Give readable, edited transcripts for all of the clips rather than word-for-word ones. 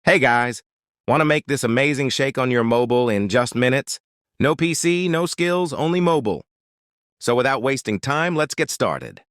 Hey guys, want to make this amazing shake on your mobile in just minutes? No PC, no skills, only mobile. So without wasting time, let's get started.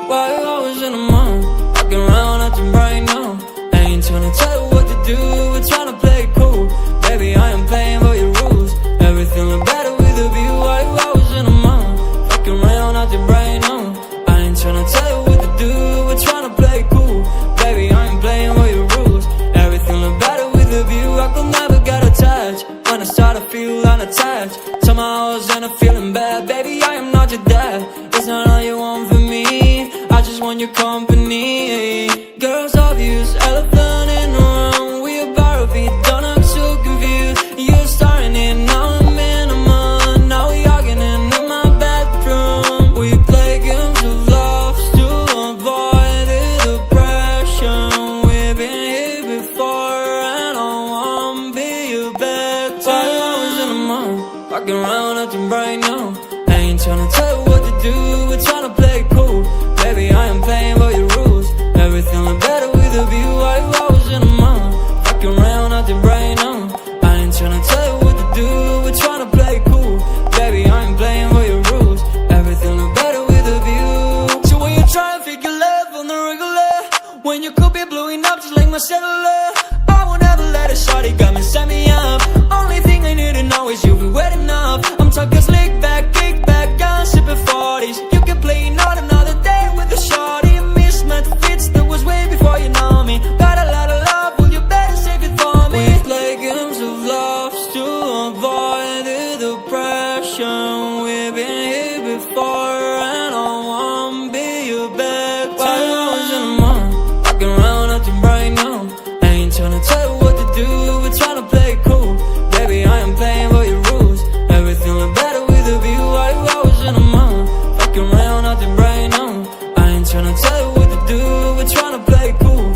Why you always in the mood? Walking around acting right now. I ain't tryna tell you what to do, we're tryna play it cool. Baby, I am playing by your rules. Everything look better with a view. Why you always in the mood? Walking around acting right now. I ain't tryna tell you what to do, we're tryna play it cool. Baby, I ain't playing by your rules. Everything look better with a view. I could never get attached. When I start to feel unattached, somehow I was in a feeling bad. Baby, I am not your dad. It's not all you want from me, I just want your company. Girls obvious, elephant in the room. We about to be done, I'm so confused. You're starting it, now I'm in a mood. Now we arguing in my bedroom. We play games of love to avoid the depression. We've been here before and I wanna be your bed. Why you always in the mood? Walking around acting right now. I ain't tryna tell you what to do, we're tryna play it cool. Baby, I am playing by your rules. Everything look better with a view. Why you always in the mood? Walking around acting right now. I ain't tryna tell you what to do, we're tryna play it cool. Baby, I am playing by your rules. Everything look better with a view. So when you try and fake your love on the regular, when you could be blowing up just like my cellular, I won't ever let it, shawty got me, set me up. Only thing I need to know is you'll be wet enough. I'm talking slick back, kick back, gun sipping 40s. You can play not another day with a shawty. Mismatch fits, that was way before you know me. Got a lot of love, well you better save it for me. We play games of love to avoid the depression. We've been here before and I wanna be your bed. Why you always in the mood? Walking around acting right now. I ain't tryna tell you what to do, we're tryna play it cool. Baby, I am playing by your rules. Everything look better with a view. Why you always in the mood? Walking around acting right now. I ain't tryna tell you what to do, we're tryna play it cool.